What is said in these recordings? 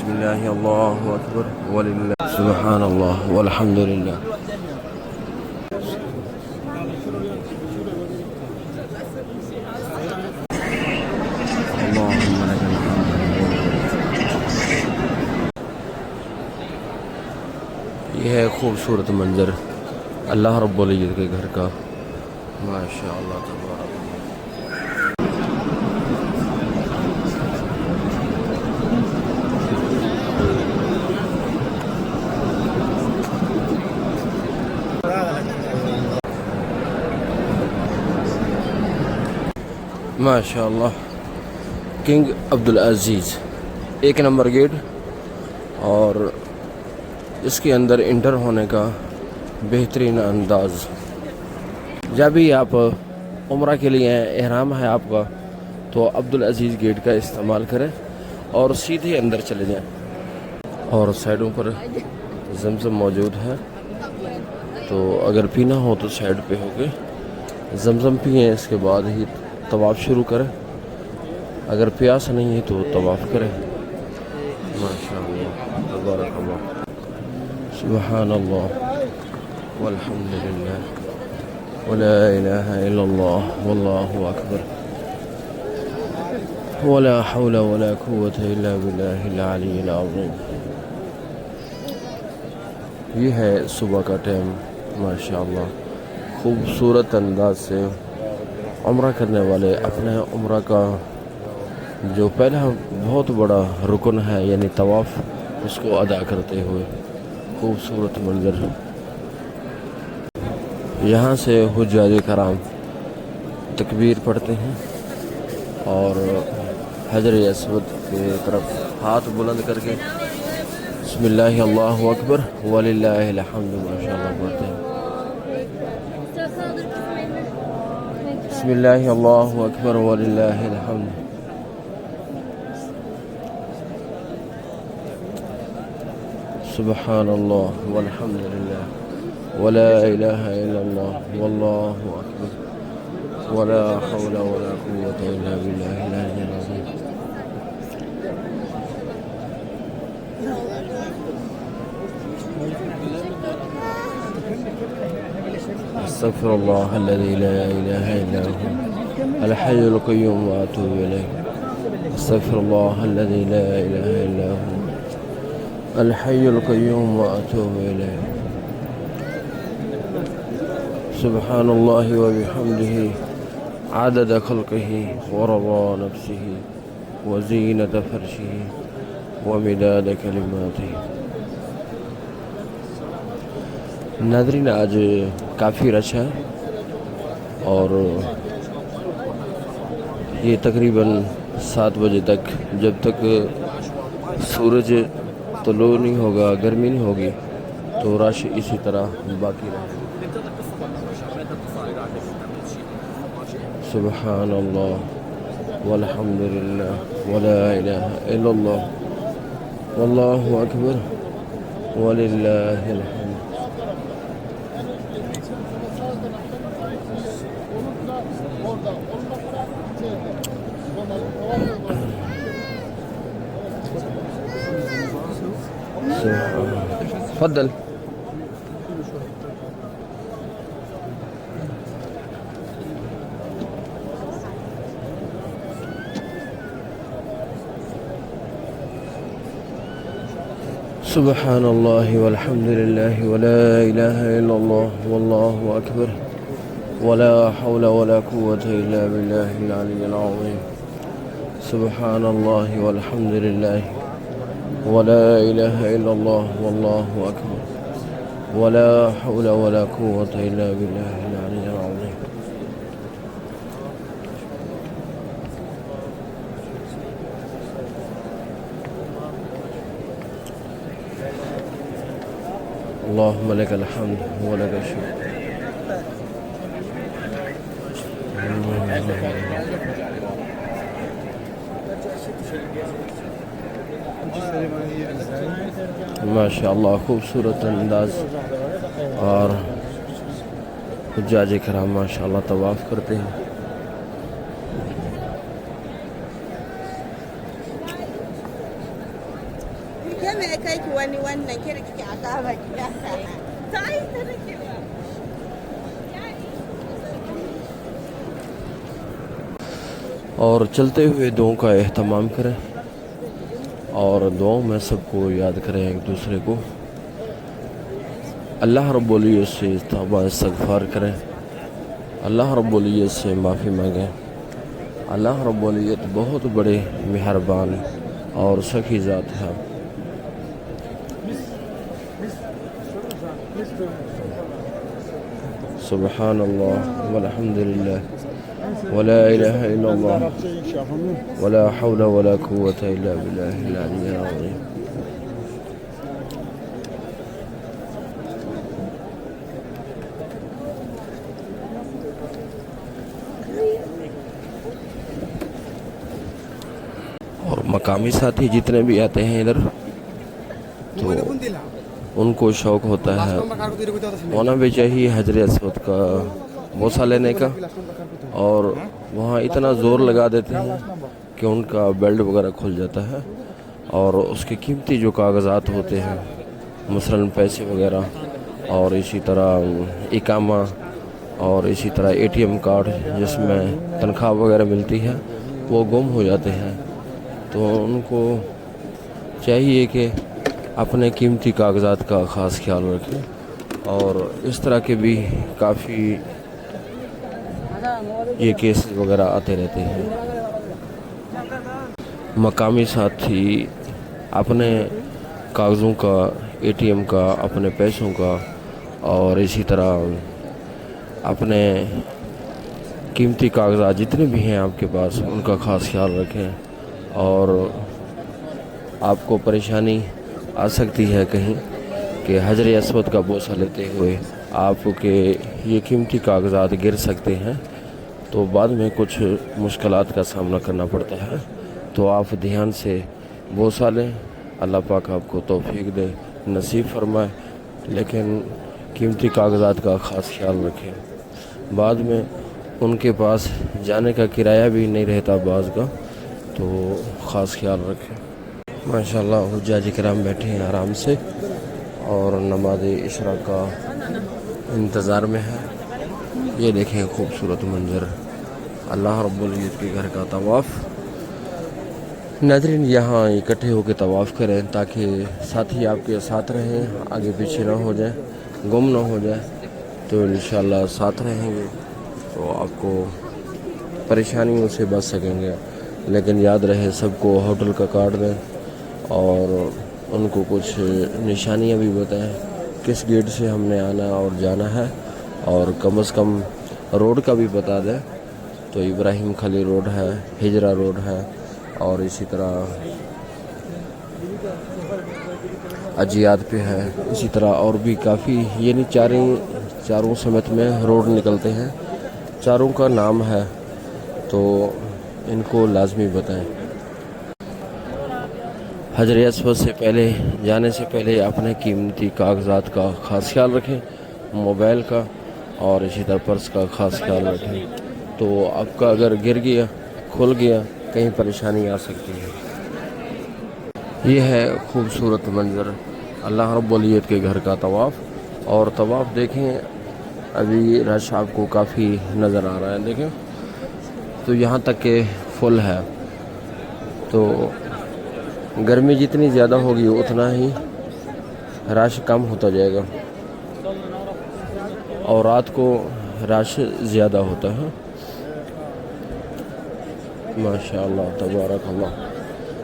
بسم اللہ اللہ اکبر وللہ سبحان اللہ والحمد للہ. اللہم لک الحمد. یہ ہے خوبصورت منظر اللہ رب العزت کے گھر کا. ماشاء اللہ تبارک. ماشاء اللہ کنگ عبدالعزیز 1 نمبر گیٹ، اور اس کے اندر انٹر ہونے کا بہترین انداز. جب بھی آپ عمرہ کے لیے احرام ہے آپ کا تو عبدالعزیز گیٹ کا استعمال کریں اور سیدھے اندر چلے جائیں. اور سائڈوں پر زمزم موجود ہے، تو اگر پینا ہو تو سائڈ پہ ہو کے زمزم پئیں، اس کے بعد ہی طواف شروع کریں. اگر پیاس نہیں ہے تو طواف کریں. ماشاء اللہ تبارک اللہ. سبحان اللہ والحمد للہ ولا الہ الا اللہ واللہ اکبر ولا حول ولا قوة الا باللہ العلی العظیم. یہ ہے صبح کا ٹائم. ماشاء اللہ خوبصورت انداز سے عمرہ کرنے والے اپنے عمرہ کا جو پہلا بہت بڑا رکن ہے یعنی طواف، اس کو ادا کرتے ہوئے خوبصورت منظر. یہاں سے حجاج کرام تکبیر پڑھتے ہیں اور حجر اسود کی طرف ہاتھ بلند کر کے بسم اللہ اللہ اکبر وللہ الحمد ماشاء اللہ پڑھتے ہیں. بسم اللہ اللہ اکبر وللہ الحمد. سبحان اللہ والحمد للہ ولا الہ الا اللہ واللہ اکبر ولا حول ولا قوة الا باللہ العلی العظیم. استغفر اللہ الذی لا الہ الا هو الحی القیوم واتوب الیہ. استغفر اللہ الذی لا الہ الا هو الحی القیوم واتوب الیہ. سبحان اللہ وبحمدہ عدد خلقہ ورضا نفسہ وزینت فرشہ ومداد کلماتہ. ناظرین آج کافی رش ہے اور یہ تقریباً 7 بجے تک، جب تک سورج طلوع نہیں ہوگا، گرمی نہیں ہوگی، تو رش اسی طرح باقی رہے. سبحان اللہ والحمد للہ ولا الہ الا اللہ واللہ اکبر وللہ الحمد. تفضل. سبحان اللہ والحمد للہ ولا الہ الا اللہ واللہ اکبر ولا حول ولا قوة الا باللہ العلی العظیم. سبحان اللہ والحمد للہ ولا الہ الا اللہ واللہ اکبر ولا حول ولا قوة الا باللہ العلی العظیم. اللہم لک الحمد ولک الشکر. ماشاء اللہ خوبصورت انداز، اور حجاج کرام ماشاء اللہ طواف کرتے ہیں. Ke me kai ki wani wannan ke da kike a kaba gida. Ta yi ta nake ba. اور چلتے ہوئے دعاؤں کا اہتمام کریں اور دعاؤں میں سب کو یاد کریں ایک دوسرے کو. اللہ رب العزت سے توبہ استغفار کریں, اللہ رب العزت سے معافی مانگیں. اللہ رب العزت بہت بڑے مہربان اور سخی ذات ہے. سبحان اللہ والحمد للہ ولا الہ الا اللہ ولا حول ولا قوة الا باللہ العلی العظیم. اور مقامی ساتھی جتنے بھی آتے ہیں ادھر تو ان کو شوق ہوتا ہے, ہونا بھی چاہیے حجر اسود کا بوسہ لینے کا, اور وہاں اتنا زور لگا دیتے ہیں کہ ان کا بیلٹ وغیرہ کھل جاتا ہے, اور اس کے قیمتی جو کاغذات ہوتے ہیں مثلاً پیسے وغیرہ اور اسی طرح اقامہ اور اسی طرح ATM کارڈ جس میں تنخواہ وغیرہ ملتی ہے وہ گم ہو جاتے ہیں. تو ان کو چاہیے کہ اپنے قیمتی کاغذات کا خاص خیال رکھیں, اور اس طرح کے بھی کافی یہ کیس وغیرہ آتے رہتے ہیں. مقامی ساتھی اپنے کاغذوں کا, ATM کا, اپنے پیسوں کا اور اسی طرح اپنے قیمتی کاغذات جتنے بھی ہیں آپ کے پاس ان کا خاص خیال رکھیں. اور آپ کو پریشانی آ سکتی ہے کہیں کہ حجر اسود کا بوسہ لیتے ہوئے آپ کے یہ قیمتی کاغذات گر سکتے ہیں, تو بعد میں کچھ مشکلات کا سامنا کرنا پڑتا ہے. تو آپ دھیان سے بوسہ لیں, اللہ پاک آپ کو توفیق دے, نصیب فرمائے, لیکن قیمتی کاغذات کا خاص خیال رکھیں. بعد میں ان کے پاس جانے کا کرایہ بھی نہیں رہتا بعض کا, تو خاص خیال رکھیں. ماشاءاللہ حجاج کرام بیٹھے ہیں آرام سے اور نماز عشاء کا انتظار میں ہے. یہ دیکھیں خوبصورت منظر, اللہ رب العزت کے گھر کا طواف. ناظرین یہاں اکٹھے ہو کے طواف کریں تاکہ ساتھی آپ کے ساتھ رہیں, آگے پیچھے نہ ہو جائیں, گم نہ ہو جائے. تو انشاءاللہ ساتھ رہیں گے تو آپ کو پریشانیوں سے بچ سکیں گے. لیکن یاد رہے سب کو ہوٹل کا کارڈ دیں اور ان کو کچھ نشانیاں بھی بتائیں کس گیٹ سے ہم نے آنا اور جانا ہے, اور کم از کم روڈ کا بھی بتا دیں. تو ابراہیم خلیل روڈ ہے, ہجرا روڈ ہے, اور اسی طرح اجیاد پہ ہے. اسی طرح اور بھی کافی, یعنی چاروں سمیت میں روڈ نکلتے ہیں, چاروں کا نام ہے, تو ان کو لازمی بتائیں. حجر اسود سے پہلے جانے سے پہلے اپنے قیمتی کاغذات کا خاص خیال رکھیں, موبائل کا اور اسی طرح پرس کا خاص خیال رکھیں. تو آپ کا اگر گر گیا, کھل گیا, کہیں پریشانی آ سکتی ہے. یہ ہے خوبصورت منظر اللہ رب العزت کے گھر کا طواف. اور طواف دیکھیں ابھی رش آپ کو کافی نظر آ رہا ہے, دیکھیں تو یہاں تک کہ فل ہے. تو گرمی جتنی زیادہ ہوگی اتنا ہی رش کم ہوتا جائے گا, اور رات کو رش زیادہ ہوتا ہے. ماشاءاللہ تبارک اللہ,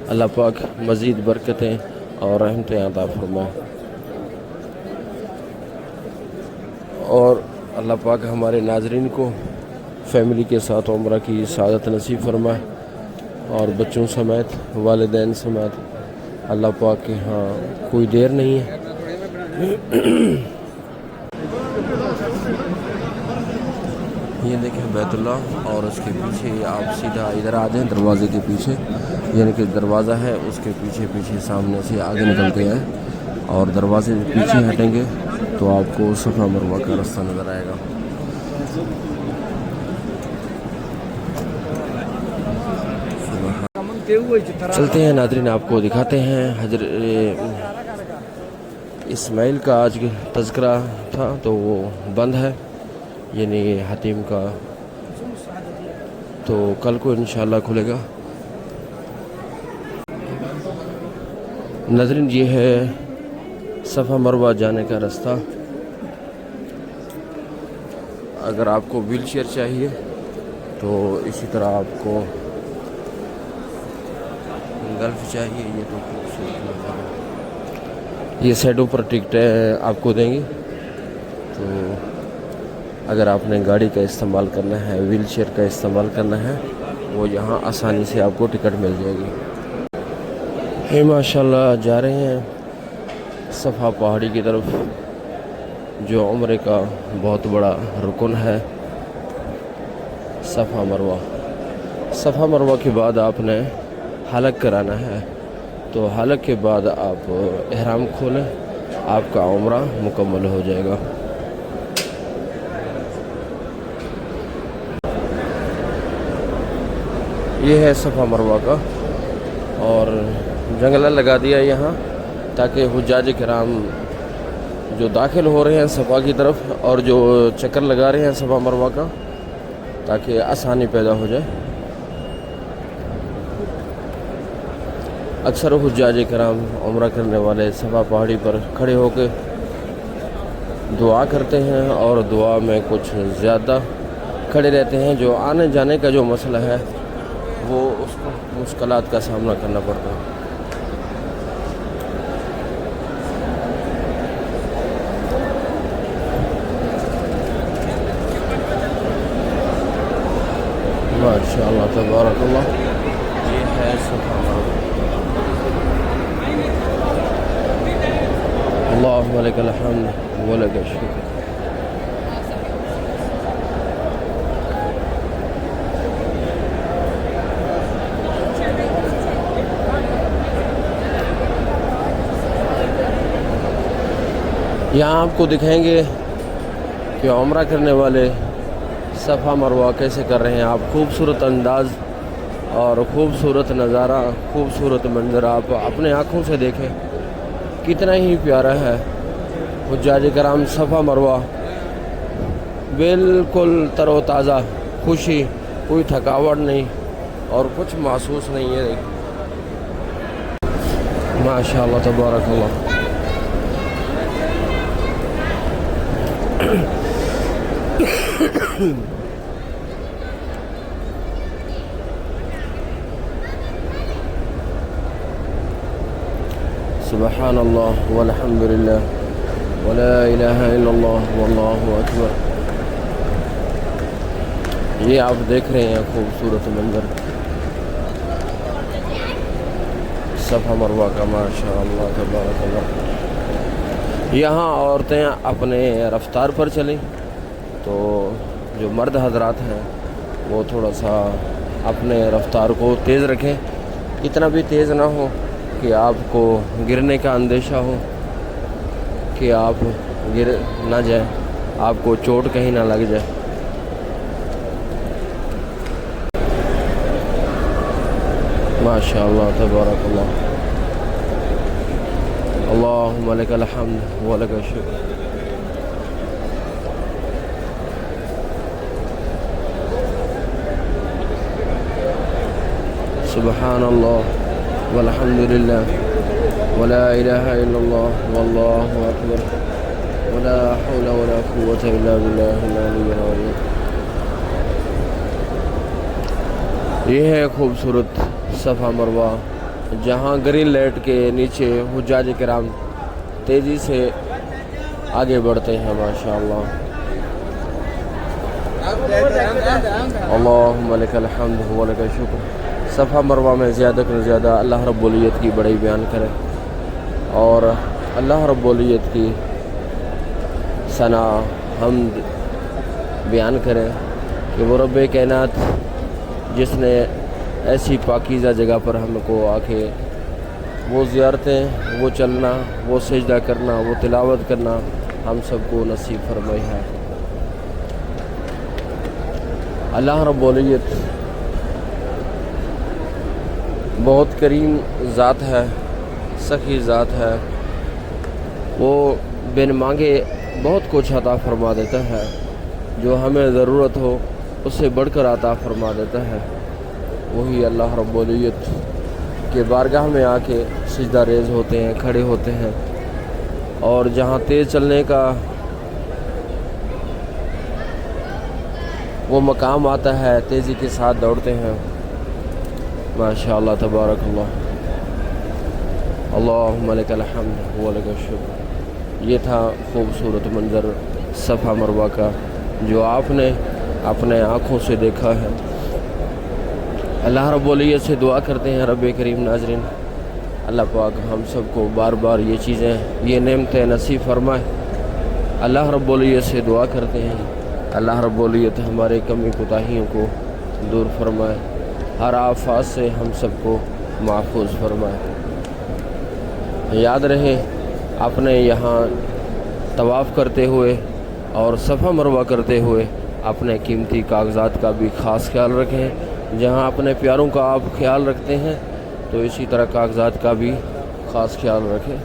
اللہ پاک مزید برکتیں اور رحمتیں عطا فرمائے, اور اللہ پاک ہمارے ناظرین کو فیملی کے ساتھ عمرہ کی سعادت نصیب فرمائے, اور بچوں سمیت, والدین سمیت. اللہ پاک کے ہاں کوئی دیر نہیں ہے. یہ دیکھیں بیت اللہ, اور اس کے پیچھے آپ سیدھا ادھر آ جائیں دروازے کے پیچھے, یعنی کہ دروازہ ہے اس کے پیچھے پیچھے سامنے سے آگے نکلتے ہیں, اور دروازے سے پیچھے ہٹیں گے تو آپ کو صفا مروہ کا راستہ نظر آئے گا. چلتے ہیں ناظرین، آپ کو دکھاتے ہیں اسماعیل کا آج تذکرہ تھا تو وہ بند ہے، یعنی حتیم کا، تو کل کو انشاءاللہ کھلے گا۔ ناظرین یہ ہے صفا مروہ جانے کا راستہ۔ اگر آپ کو ویل چیئر چاہیے تو اسی طرح آپ کو گلف چاہیے، یہ تو یہ سائڈوں پر ٹکٹیں آپ کو دیں گی، تو اگر آپ نے گاڑی کا استعمال کرنا ہے، ویل چیئر کا استعمال کرنا ہے، وہ یہاں آسانی سے آپ کو ٹکٹ مل جائے گی۔ یہ ماشاءاللہ جا رہے ہیں صفا پہاڑی کی طرف، جو عمرے کا بہت بڑا رکن ہے، صفا مروہ۔ صفا مروہ کے بعد آپ نے حلق کرانا ہے، تو حلق کے بعد آپ احرام کھولیں، آپ کا عمرہ مکمل ہو جائے گا۔ یہ ہے صفا مروہ کا، اور جنگلہ لگا دیا یہاں تاکہ حجاج کرام جو داخل ہو رہے ہیں صفا کی طرف اور جو چکر لگا رہے ہیں صفا مروہ کا، تاکہ آسانی پیدا ہو جائے۔ اکثر حجاج کرام عمرہ کرنے والے صفا پہاڑی پر کھڑے ہو کے دعا کرتے ہیں، اور دعا میں کچھ زیادہ کھڑے رہتے ہیں، جو آنے جانے کا جو مسئلہ ہے وہ اس کو مشکلات کا سامنا کرنا پڑتا ہے۔ ماشاءاللہ تبارک اللہ، یہ ہے صفا مروہ۔ اللہم لک الحمد ولک الشکر۔ یہاں آپ کو دکھائیں گے کہ عمرہ کرنے والے صفا مروہ کیسے کر رہے ہیں۔ آپ خوبصورت انداز اور خوبصورت نظارہ، خوبصورت منظر آپ اپنے آنکھوں سے دیکھیں، کتنا ہی پیارا ہے۔ حجاج کرام صفا مروہ بالکل تر و تازہ، خوشی، کوئی تھکاوٹ نہیں اور کچھ محسوس نہیں ہے۔ ماشاءاللہ تبارک اللہ۔ سبحان اللہ والحمد للہ ولا الہ الا اللہ واللہ اکبر۔ یہ آپ دیکھ رہے ہیں خوبصورت منظر صفا مروہ کا، ماشاءاللہ تبارک اللہ۔ یہاں عورتیں اپنے رفتار پر چلیں، تو جو مرد حضرات ہیں وہ تھوڑا سا اپنے رفتار کو تیز رکھیں، اتنا بھی تیز نہ ہو کہ آپ کو گرنے کا اندیشہ ہو، کہ آپ گر نہ جائیں، آپ کو چوٹ کہیں نہ لگ جائے۔ ماشاءاللہ تبارک اللہ۔ اللہم لک الحمد ولک الشکر۔ سبحان اللہ والحمد للہ ولا الہ الا اللہ واللہ اکبر ولا حول ولا قوة الا باللہ العلی العظیم۔ یہ ہے خوبصورت صفا مروہ، جہاں گرین لائٹ کے نیچے حجاج کرام تیزی سے آگے بڑھتے ہیں، ماشاءاللہ۔ اللہم لک الحمد ولک الشکر۔ صفا مروہ میں زیادہ سے زیادہ اللہ رب العزت کی بڑائی بیان کریں، اور اللہ رب العزت کی ثنا حمد بیان کریں کہ وہ رب کائنات جس نے ایسی پاکیزہ جگہ پر ہم کو آ کے وہ زیارتیں، وہ چلنا، وہ سجدہ کرنا، وہ تلاوت کرنا ہم سب کو نصیب فرمائی ہے۔ اللہ رب العزت بہت کریم ذات ہے، سخی ذات ہے، وہ بن مانگے بہت کچھ عطا فرما دیتا ہے، جو ہمیں ضرورت ہو اس سے بڑھ کر عطا فرما دیتا ہے۔ وہی اللہ رب العزت کے بارگاہ میں آ کے سجدہ ریز ہوتے ہیں، کھڑے ہوتے ہیں، اور جہاں تیز چلنے کا وہ مقام آتا ہے تیزی کے ساتھ دوڑتے ہیں۔ ماشاءاللہ تبارک اللہ، اللہم لک الحمد ولک الشکر۔ یہ تھا خوبصورت منظر صفا مروہ کا جو آپ نے اپنے آنکھوں سے دیکھا ہے۔ اللہ رب العزت سے دعا کرتے ہیں رب کریم ناظرین اللہ پاک ہم سب کو بار بار یہ چیزیں، یہ نعمتیں نصیب فرمائے۔ اللہ رب العزت سے دعا کرتے ہیں اللہ رب العزت ہمارے کمی کوتاہیوں کو دور فرمائے، ہر آفات سے ہم سب کو محفوظ فرمائے۔ یاد رہے اپنے یہاں طواف کرتے ہوئے اور صفا مروہ کرتے ہوئے اپنے قیمتی کاغذات کا بھی خاص خیال رکھیں۔ جہاں اپنے پیاروں کا آپ خیال رکھتے ہیں تو اسی طرح کاغذات کا بھی خاص خیال رکھیں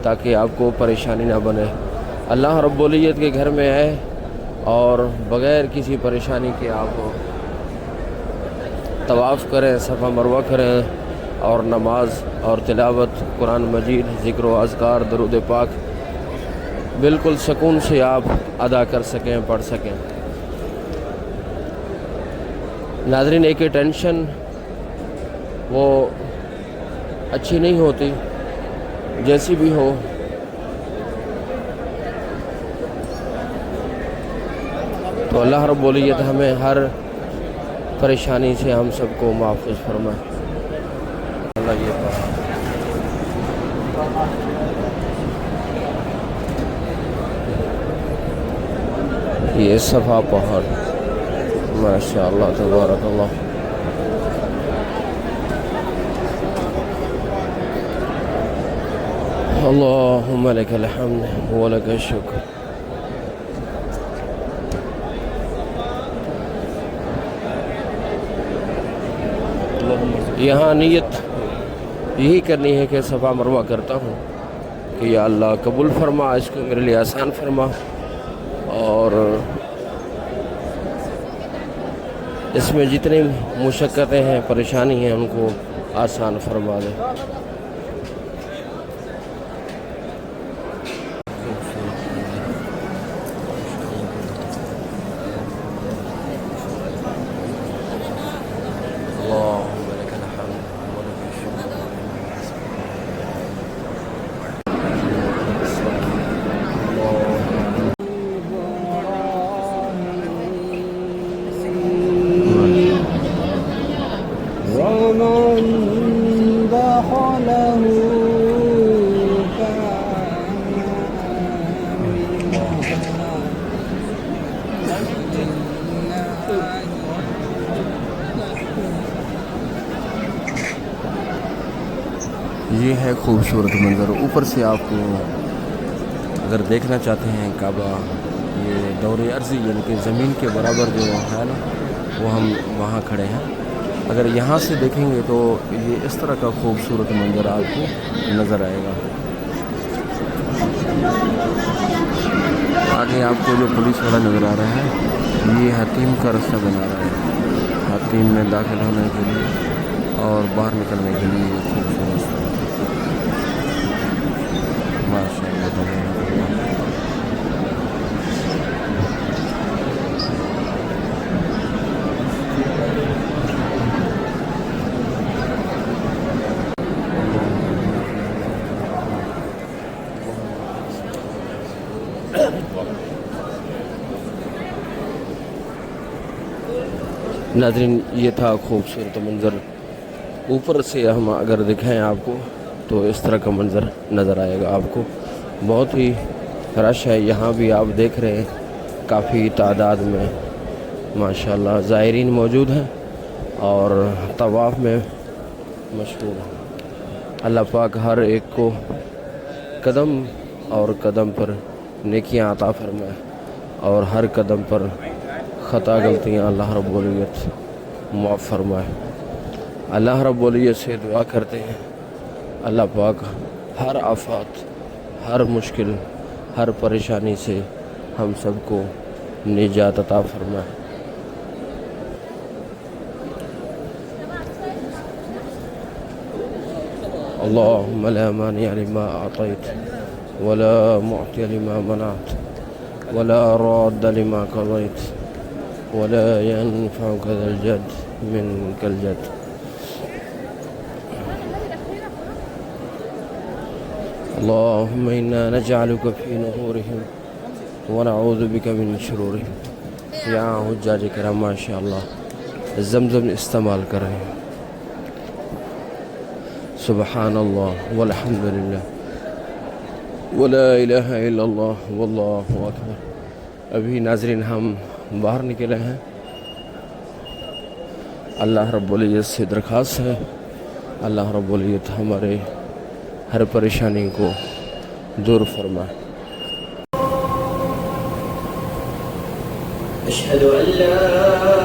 تاکہ آپ کو پریشانی نہ بنے۔ اللہ رب العزت کے گھر میں آئے اور بغیر کسی پریشانی کے آپ طواف کریں، صفا مروہ کریں، اور نماز اور تلاوت قرآن مجید، ذکر و اذکار، درود پاک بالکل سکون سے آپ ادا کر سکیں، پڑھ سکیں۔ ناظرین ایک ٹینشن وہ اچھی نہیں ہوتی، جیسی بھی ہو تو اللہ رب العزت ہمیں ہر پریشانی سے ہم سب کو محفوظ فرمائے۔ اللہ یہ صفا پہاڑ ماشاءاللہ تبارک اللہ۔ اللہم لک الحمد ولک الشکر۔ یہاں نیت یہی کرنی ہے کہ صفا مروہ کرتا ہوں کہ یا اللہ قبول فرما، اس کو میرے لیے آسان فرما، اور اس میں جتنی مشقتیں ہیں، پریشانی ہیں، ان کو آسان فرما دے۔ یہ ہے خوبصورت منظر، اوپر سے آپ کو اگر دیکھنا چاہتے ہیں کعبہ، یہ دور ارضی یعنی کہ زمین کے برابر جو ہے نا، وہ ہم وہاں کھڑے ہیں۔ اگر یہاں سے دیکھیں گے تو یہ اس طرح کا خوبصورت منظر آپ کو نظر آئے گا۔ آگے آپ کو جو پولیس والا نظر آ رہا ہے، یہ حتیم کا رستہ بنا رہا ہے، حتیم میں داخل ہونے کے لیے اور باہر نکلنے کے لیے یہ خوبصورت رستہ ماشاءاللہ تبارک اللہ۔ ناظرین یہ تھا خوبصورت منظر، اوپر سے ہم اگر دکھائیں آپ کو تو اس طرح کا منظر نظر آئے گا آپ کو۔ بہت ہی رش ہے، یہاں بھی آپ دیکھ رہے ہیں کافی تعداد میں ماشاءاللہ زائرین موجود ہیں اور طواف میں مشغول ہیں۔ اللہ پاک ہر ایک کو قدم اور قدم پر نیکیاں عطا فرمائے اور ہر قدم پر خطا غلطیاں اللہ رب العزت معاف فرمائے۔ اللہ رب العزت سے دعا کرتے ہیں اللہ پاک ہر آفات، ہر مشکل، ہر پریشانی سے ہم سب کو نجات عطا فرمائے۔ اللهم لا مانع لما أعطيت ولا معطي لما منعت ولا راد لما قضيت ولا ينفعك ذا الجد منك الجد۔ اللهم إنا نجعلك في نحورهم ونعوذ بك من شرورهم۔ یا حجاج کرام ماشاء اللہ زمزم استعمال کر رہے ہیں۔ سبحان اللہ والحمد للہ ولا الہ الا اللہ واللہ اکبر۔ ابھی ناظرین ہم باہر نکلے ہیں، اللہ رب العزت سے درخواست ہے اللہ رب العزت ہمارے ہر پریشانی کو دور فرمائے۔ أشهد أن لا